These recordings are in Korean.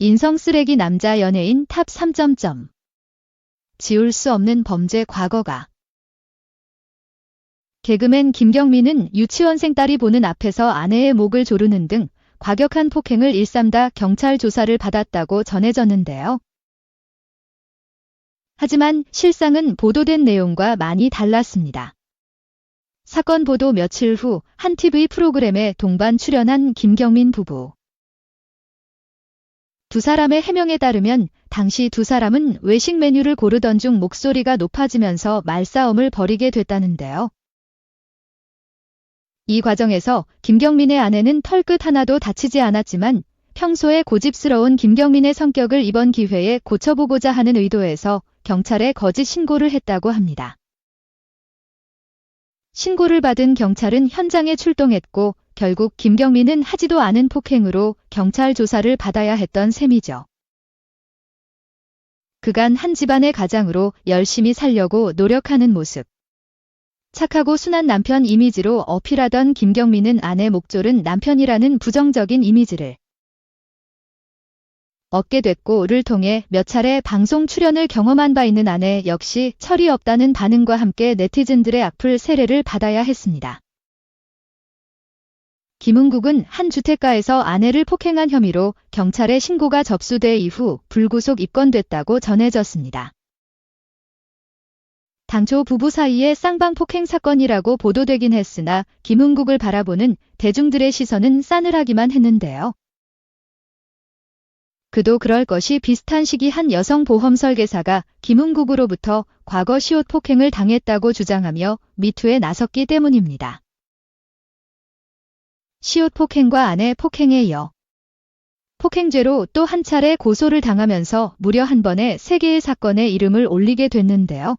인성 쓰레기 남자 연예인 탑 3. 지울 수 없는 범죄 과거가. 개그맨 김경민은 유치원생 딸이 보는 앞에서 아내의 목을 조르는 등 과격한 폭행을 일삼다 경찰 조사를 받았다고 전해졌는데요. 하지만 실상은 보도된 내용과 많이 달랐습니다. 사건 보도 며칠 후 한 TV 프로그램에 동반 출연한 김경민 부부. 두 사람의 해명에 따르면 당시 두 사람은 외식 메뉴를 고르던 중 목소리가 높아지면서 말싸움을 벌이게 됐다는데요. 이 과정에서 김경민의 아내는 털끝 하나도 다치지 않았지만 평소에 고집스러운 김경민의 성격을 이번 기회에 고쳐보고자 하는 의도에서 경찰에 거짓 신고를 했다고 합니다. 신고를 받은 경찰은 현장에 출동했고 결국 김경민은 하지도 않은 폭행으로 경찰 조사를 받아야 했던 셈이죠. 그간 한 집안의 가장으로 열심히 살려고 노력하는 모습. 착하고 순한 남편 이미지로 어필하던 김경민은 아내 목 조른 남편이라는 부정적인 이미지를 얻게 됐고,를 통해 몇 차례 방송 출연을 경험한 바 있는 아내 역시 철이 없다는 반응과 함께 네티즌들의 악플 세례를 받아야 했습니다. 김은국은 한 주택가에서 아내를 폭행한 혐의로 경찰에 신고가 접수돼 이후 불구속 입건됐다고 전해졌습니다. 당초 부부 사이의 쌍방폭행 사건이라고 보도되긴 했으나 김은국을 바라보는 대중들의 시선은 싸늘하기만 했는데요. 그도 그럴 것이 비슷한 시기 한 여성 보험 설계사가 김은국으로부터 과거 시옷 폭행을 당했다고 주장하며 미투에 나섰기 때문입니다. 시옷 폭행과 아내 폭행에 이어 폭행죄로 또 한 차례 고소를 당하면서 무려 한 번에 3개의 사건에 이름을 올리게 됐는데요.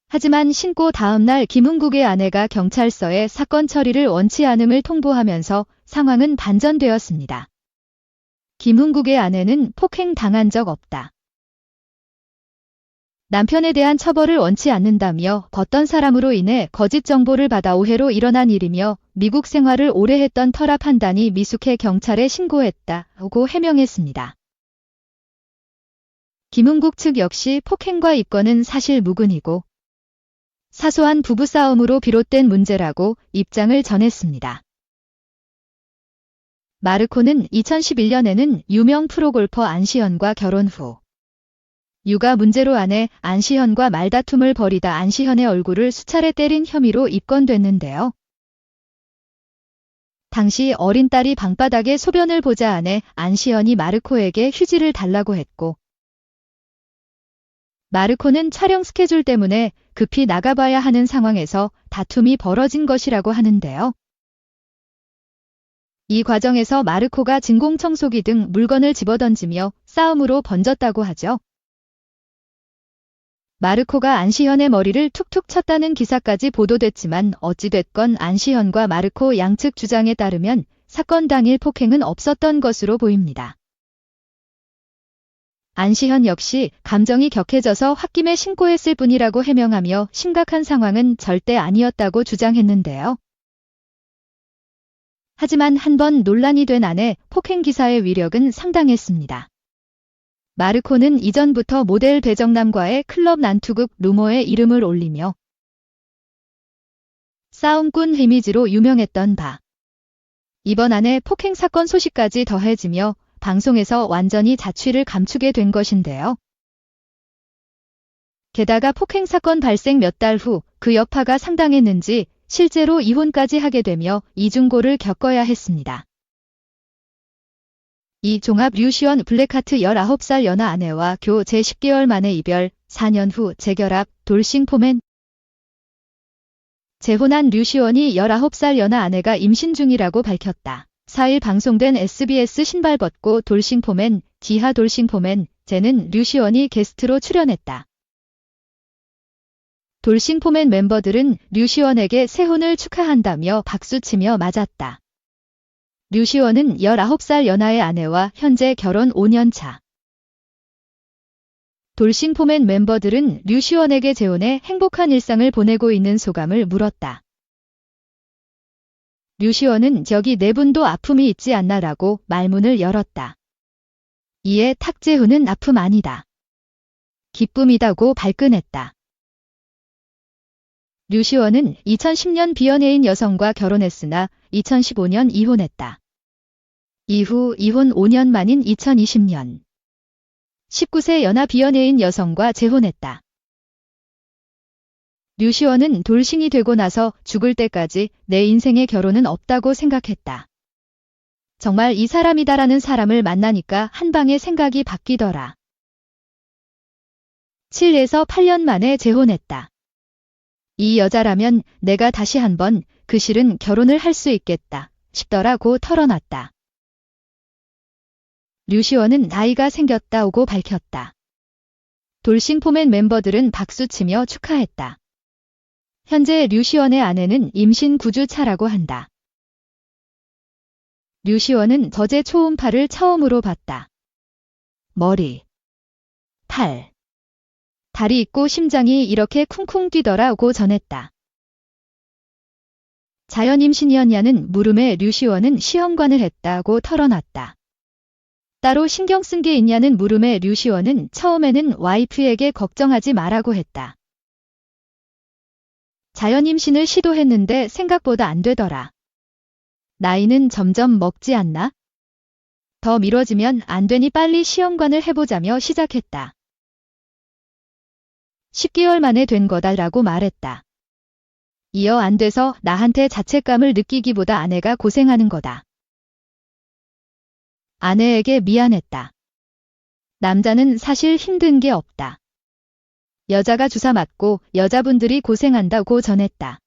하지만 신고 다음 날 김은국의 아내가 경찰서에 사건 처리를 원치 않음을 통보하면서 상황은 반전되었습니다. 김은국의 아내는 폭행 당한 적 없다. 남편에 대한 처벌을 원치 않는다며 어떤 사람으로 인해 거짓 정보를 받아 오해로 일어난 일이며 미국 생활을 오래 했던 터라 판단이 미숙해 경찰에 신고했다고 해명했습니다. 김은국 측 역시 폭행과 입건은 사실 무근이고 사소한 부부싸움으로 비롯된 문제라고 입장을 전했습니다. 마르코는 2011년에는 유명 프로골퍼 안시현과 결혼 후 육아 문제로 아내 안시현과 말다툼을 벌이다 안시현의 얼굴을 수차례 때린 혐의로 입건됐는데요. 당시 어린 딸이 방바닥에 소변을 보자 아내 안시현이 마르코에게 휴지를 달라고 했고 마르코는 촬영 스케줄 때문에 급히 나가봐야 하는 상황에서 다툼이 벌어진 것이라고 하는데요. 이 과정에서 마르코가 진공청소기 등 물건을 집어던지며 싸움으로 번졌다고 하죠. 마르코가 안시현의 머리를 툭툭 쳤다는 기사까지 보도됐지만 어찌됐건 안시현과 마르코 양측 주장에 따르면 사건 당일 폭행은 없었던 것으로 보입니다. 안시현 역시 감정이 격해져서 홧김에 신고했을 뿐이라고 해명하며 심각한 상황은 절대 아니었다고 주장했는데요. 하지만 한 번 논란이 된 아내 폭행 기사의 위력은 상당했습니다. 마르코는 이전부터 모델 배정남과의 클럽 난투극 루머에 이름을 올리며 싸움꾼 이미지로 유명했던 바. 이번 아내 폭행 사건 소식까지 더해지며 방송에서 완전히 자취를 감추게 된 것인데요. 게다가 폭행 사건 발생 몇 달 후 그 여파가 상당했는지 실제로 이혼까지 하게 되며 이중고를 겪어야 했습니다. 이종합 류시원 블랙하트 19살 연하 아내와 교제 10개월 만에 이별, 4년 후 재결합, 돌싱포맨. 재혼한 류시원이 19살 연하 아내가 임신 중이라고 밝혔다. 4일 방송된 SBS 신발 벗고 돌싱포맨, 지하 돌싱포맨, 제는 류시원이 게스트로 출연했다. 돌싱포맨 멤버들은 류시원에게 새혼을 축하한다며 박수치며 맞았다. 류시원은 19살 연하의 아내와 현재 결혼 5년 차. 돌싱포맨 멤버들은 류시원에게 재혼해 행복한 일상을 보내고 있는 소감을 물었다. 류시원은 저기 네 분도 아픔이 있지 않나라고 말문을 열었다. 이에 탁재훈은 아픔 아니다. 기쁨이다고 발끈했다. 류시원은 2010년 비연예인 여성과 결혼했으나 2015년 이혼했다. 이후 이혼 5년 만인 2020년 19세 연하 비연예인 여성과 재혼했다. 류시원은 돌싱이 되고 나서 죽을 때까지 내 인생에 결혼은 없다고 생각했다. 정말 이 사람이다라는 사람을 만나니까 한방에 생각이 바뀌더라. 7에서 8년 만에 재혼했다. 이 여자라면 내가 다시 한번 그 실은 결혼을 할 수 있겠다 싶더라고 털어놨다. 류시원은 나이가 생겼다고 밝혔다. 돌싱 포맨 멤버들은 박수치며 축하했다. 현재 류시원의 아내는 임신 9주 차라고 한다. 류시원은 저제 초음파를 처음으로 봤다. 머리, 팔, 다리 있고 심장이 이렇게 쿵쿵 뛰더라고 전했다. 자연 임신이었냐는 물음에 류시원은 시험관을 했다고 털어놨다. 따로 신경 쓴 게 있냐는 물음에 류시원은 처음에는 와이프에게 걱정하지 말라고 했다. 자연 임신을 시도했는데 생각보다 안 되더라. 나이는 점점 먹지 않나? 더 미뤄지면 안 되니 빨리 시험관을 해보자며 시작했다. 10개월 만에 된 거다라고 말했다. 이어 안 돼서 나한테 자책감을 느끼기보다 아내가 고생하는 거다. 아내에게 미안했다. 남자는 사실 힘든 게 없다. 여자가 주사 맞고 여자분들이 고생한다고 전했다.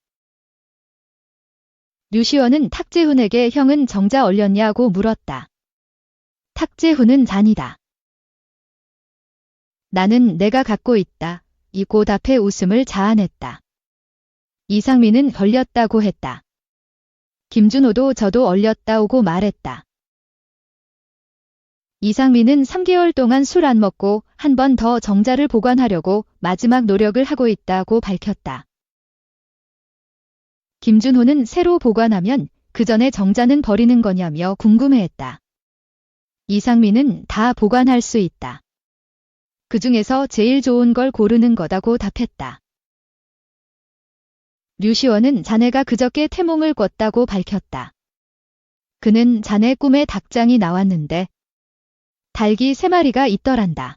류시원은 탁재훈에게 형은 정자 얼렸냐고 물었다. 탁재훈은 잔이다. 나는 내가 갖고 있다. 이 곧 앞에 웃음을 자아냈다. 이상민은 걸렸다고 했다. 김준호도 저도 얼렸다고 말했다. 이상민은 3개월 동안 술 안 먹고 한 번 더 정자를 보관하려고 마지막 노력을 하고 있다고 밝혔다. 김준호는 새로 보관하면 그 전에 정자는 버리는 거냐며 궁금해했다. 이상민은 다 보관할 수 있다. 그 중에서 제일 좋은 걸 고르는 거다고 답했다. 류시원은 자네가 그저께 태몽을 꿨다고 밝혔다. 그는 자네 꿈에 닭장이 나왔는데 닭이 3마리가 있더란다.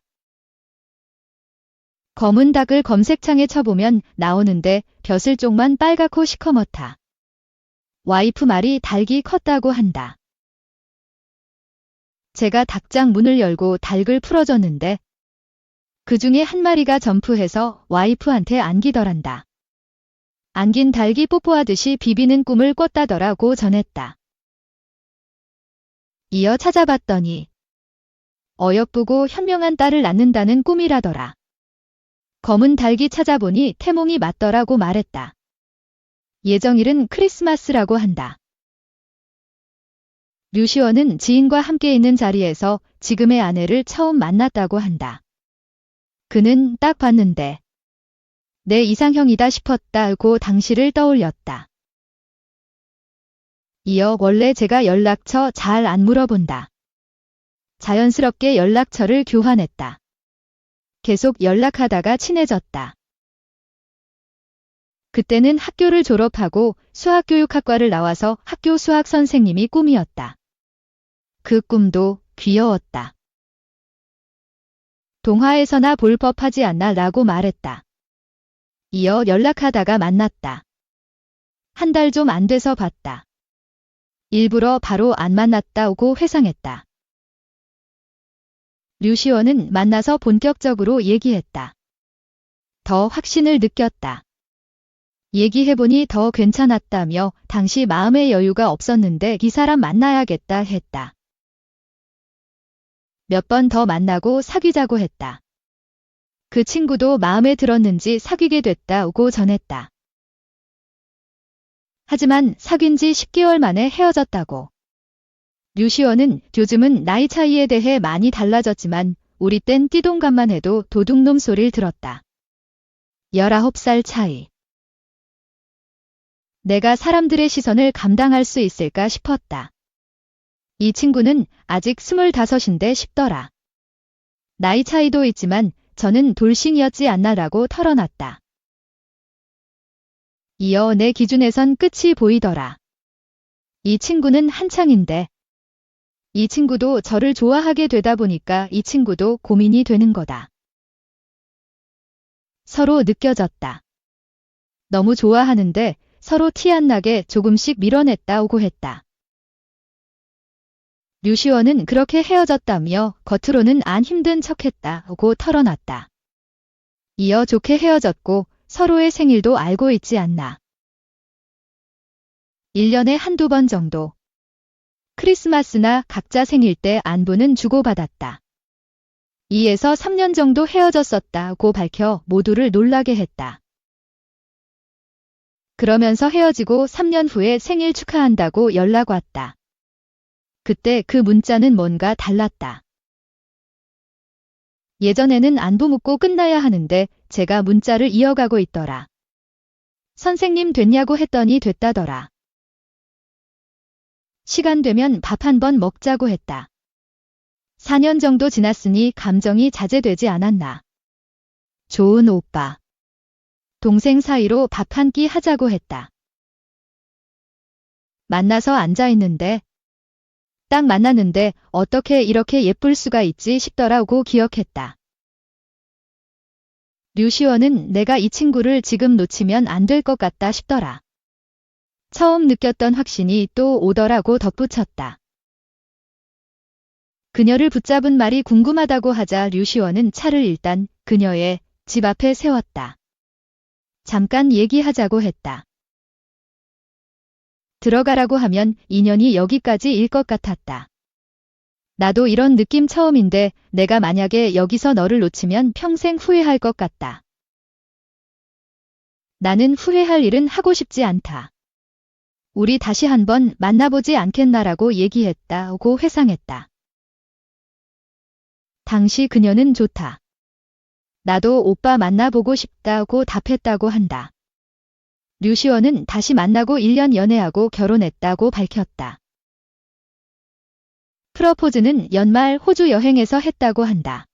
검은 닭을 검색창에 쳐보면 나오는데 벼슬 쪽만 빨갛고 시커멓다. 와이프 말이 닭이 컸다고 한다. 제가 닭장 문을 열고 닭을 풀어줬는데 그 중에 한 마리가 점프해서 와이프한테 안기더란다. 안긴 닭이 뽀뽀하듯이 비비는 꿈을 꿨다더라고 전했다. 이어 찾아봤더니 어여쁘고 현명한 딸을 낳는다는 꿈이라더라. 검은 닭이 찾아보니 태몽이 맞더라고 말했다. 예정일은 크리스마스라고 한다. 류시원은 지인과 함께 있는 자리에서 지금의 아내를 처음 만났다고 한다. 그는 딱 봤는데 내 이상형이다 싶었다고 당시를 떠올렸다. 이어 원래 제가 연락처 잘 안 물어본다. 자연스럽게 연락처를 교환했다. 계속 연락하다가 친해졌다. 그때는 학교를 졸업하고 수학교육학과를 나와서 학교 수학 선생님이 꿈이었다. 그 꿈도 귀여웠다. 동화에서나 볼 법하지 않나 라고 말했다. 이어 연락하다가 만났다. 한 달 좀 안 돼서 봤다. 일부러 바로 안 만났다고 회상했다. 류시원은 만나서 본격적으로 얘기했다. 더 확신을 느꼈다. 얘기해보니 더 괜찮았다며 당시 마음의 여유가 없었는데 이 사람 만나야겠다 했다. 몇 번 더 만나고 사귀자고 했다. 그 친구도 마음에 들었는지 사귀게 됐다고 전했다. 하지만 사귄 지 10개월 만에 헤어졌다고. 류시원은 요즘은 나이 차이에 대해 많이 달라졌지만 우리 땐 띠동갑만 해도 도둑놈 소리를 들었다. 19살 차이. 내가 사람들의 시선을 감당할 수 있을까 싶었다. 이 친구는 아직 25인데 싶더라. 나이 차이도 있지만 저는 돌싱이었지 않나라고 털어놨다. 이어 내 기준에선 끝이 보이더라. 이 친구는 한창인데. 이 친구도 저를 좋아하게 되다 보니까 이 친구도 고민이 되는 거다. 서로 느껴졌다. 너무 좋아하는데 서로 티 안 나게 조금씩 밀어냈다고 했다. 류시원은 그렇게 헤어졌다며 겉으로는 안 힘든 척했다고 털어놨다. 이어 좋게 헤어졌고 서로의 생일도 알고 있지 않나. 1년에 한두 번 정도. 크리스마스나 각자 생일 때 안부는 주고받았다. 2에서 3년 정도 헤어졌었다고 밝혀 모두를 놀라게 했다. 그러면서 헤어지고 3년 후에 생일 축하한다고 연락 왔다. 그때 그 문자는 뭔가 달랐다. 예전에는 안부 묻고 끝나야 하는데 제가 문자를 이어가고 있더라. 선생님 됐냐고 했더니 됐다더라. 시간 되면 밥 한 번 먹자고 했다. 4년 정도 지났으니 감정이 자제되지 않았나. 좋은 오빠. 동생 사이로 밥 한 끼 하자고 했다. 만나서 앉아있는데 딱 만났는데 어떻게 이렇게 예쁠 수가 있지 싶더라고 기억했다. 류시원은 내가 이 친구를 지금 놓치면 안 될 것 같다 싶더라. 처음 느꼈던 확신이 또 오더라고 덧붙였다. 그녀를 붙잡은 말이 궁금하다고 하자 류시원은 차를 일단 그녀의 집 앞에 세웠다. 잠깐 얘기하자고 했다. 들어가라고 하면 인연이 여기까지일 것 같았다. 나도 이런 느낌 처음인데 내가 만약에 여기서 너를 놓치면 평생 후회할 것 같다. 나는 후회할 일은 하고 싶지 않다. 우리 다시 한번 만나보지 않겠나라고 얘기했다고 회상했다. 당시 그녀는 좋다. 나도 오빠 만나보고 싶다고 답했다고 한다. 류시원은 다시 만나고 1년 연애하고 결혼했다고 밝혔다. 프러포즈는 연말 호주 여행에서 했다고 한다.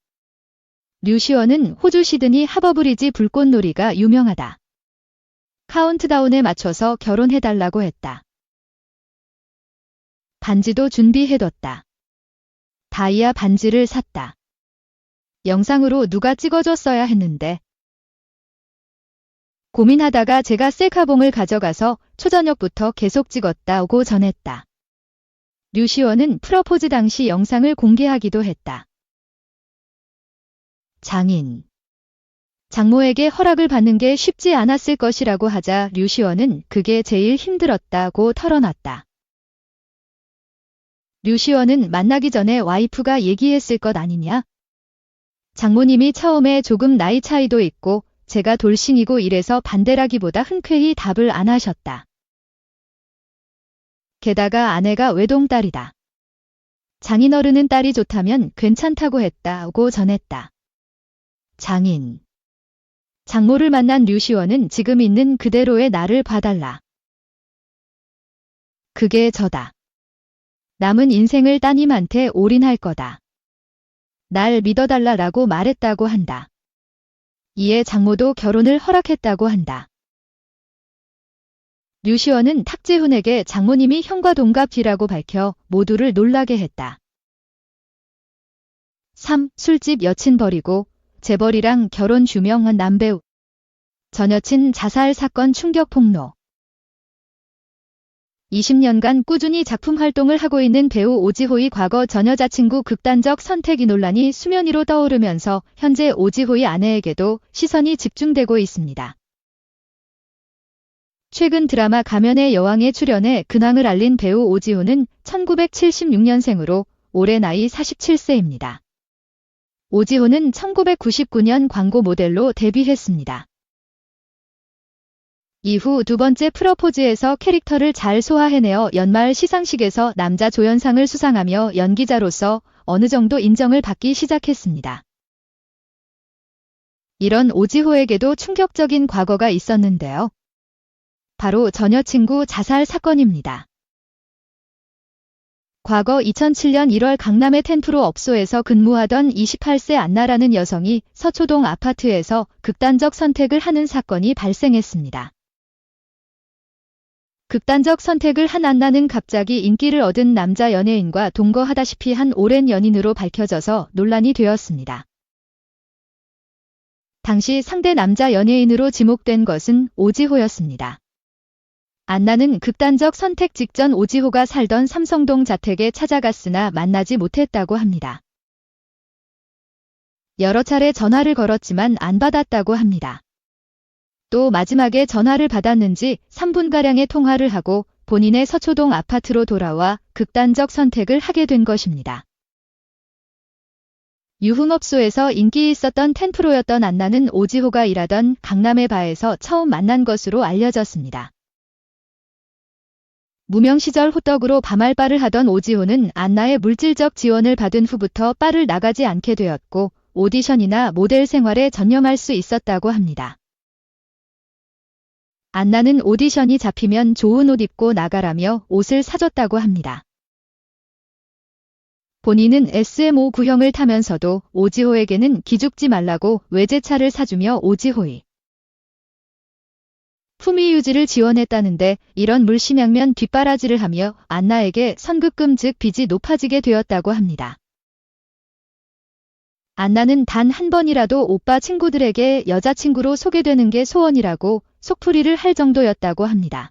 류시원은 호주 시드니 하버브리지 불꽃놀이가 유명하다. 카운트다운에 맞춰서 결혼해달라고 했다. 반지도 준비해뒀다. 다이아 반지를 샀다. 영상으로 누가 찍어줬어야 했는데. 고민하다가 제가 셀카봉을 가져가서 초저녁부터 계속 찍었다고 전했다. 류시원은 프러포즈 당시 영상을 공개하기도 했다. 장인. 장모에게 허락을 받는 게 쉽지 않았을 것이라고 하자 류시원은 그게 제일 힘들었다고 털어놨다. 류시원은 만나기 전에 와이프가 얘기했을 것 아니냐? 장모님이 처음에 조금 나이 차이도 있고 제가 돌싱이고 이래서 반대라기보다 흔쾌히 답을 안 하셨다. 게다가 아내가 외동딸이다. 장인어른은 딸이 좋다면 괜찮다고 했다고 전했다. 장인. 장모를 만난 류시원은 지금 있는 그대로의 나를 봐달라. 그게 저다. 남은 인생을 따님한테 올인할 거다. 날 믿어달라라고 말했다고 한다. 이에 장모도 결혼을 허락했다고 한다. 류시원은 탁재훈에게 장모님이 형과 동갑이라고 밝혀 모두를 놀라게 했다. 3. 술집 여친 버리고 재벌이랑 결혼 유명한 남배우. 전 여친 자살 사건 충격 폭로. 20년간 꾸준히 작품 활동을 하고 있는 배우 오지호의 과거 전 여자친구 극단적 선택이 논란이 수면 위로 떠오르면서 현재 오지호의 아내에게도 시선이 집중되고 있습니다. 최근 드라마 가면의 여왕에 출연해 근황을 알린 배우 오지호는 1976년생으로 올해 나이 47세입니다. 오지호는 1999년 광고 모델로 데뷔했습니다. 이후 두 번째 프러포즈에서 캐릭터를 잘 소화해내어 연말 시상식에서 남자 조연상을 수상하며 연기자로서 어느 정도 인정을 받기 시작했습니다. 이런 오지호에게도 충격적인 과거가 있었는데요. 바로 전 여친구 자살 사건입니다. 과거 2007년 1월 강남의 텐프로 업소에서 근무하던 28세 안나라는 여성이 서초동 아파트에서 극단적 선택을 하는 사건이 발생했습니다. 극단적 선택을 한 안나는 갑자기 인기를 얻은 남자 연예인과 동거하다시피 한 오랜 연인으로 밝혀져서 논란이 되었습니다. 당시 상대 남자 연예인으로 지목된 것은 오지호였습니다. 안나는 극단적 선택 직전 오지호가 살던 삼성동 자택에 찾아갔으나 만나지 못했다고 합니다. 여러 차례 전화를 걸었지만 안 받았다고 합니다. 또 마지막에 전화를 받았는지 3분가량의 통화를 하고 본인의 서초동 아파트로 돌아와 극단적 선택을 하게 된 것입니다. 유흥업소에서 인기 있었던 텐프로였던 안나는 오지호가 일하던 강남의 바에서 처음 만난 것으로 알려졌습니다. 무명 시절 호떡으로 밤알바를 하던 오지호는 안나의 물질적 지원을 받은 후부터 바를 나가지 않게 되었고 오디션이나 모델 생활에 전념할 수 있었다고 합니다. 안나는 오디션이 잡히면 좋은 옷 입고 나가라며 옷을 사줬다고 합니다. 본인은 SM5 구형을 타면서도 오지호에게는 기죽지 말라고 외제차를 사주며 오지호의 품위 유지를 지원했다는데 이런 물심양면 뒷바라지를 하며 안나에게 선급금 즉 빚이 높아지게 되었다고 합니다. 안나는 단 한 번이라도 오빠 친구들에게 여자친구로 소개되는 게 소원이라고 속풀이를 할 정도였다고 합니다.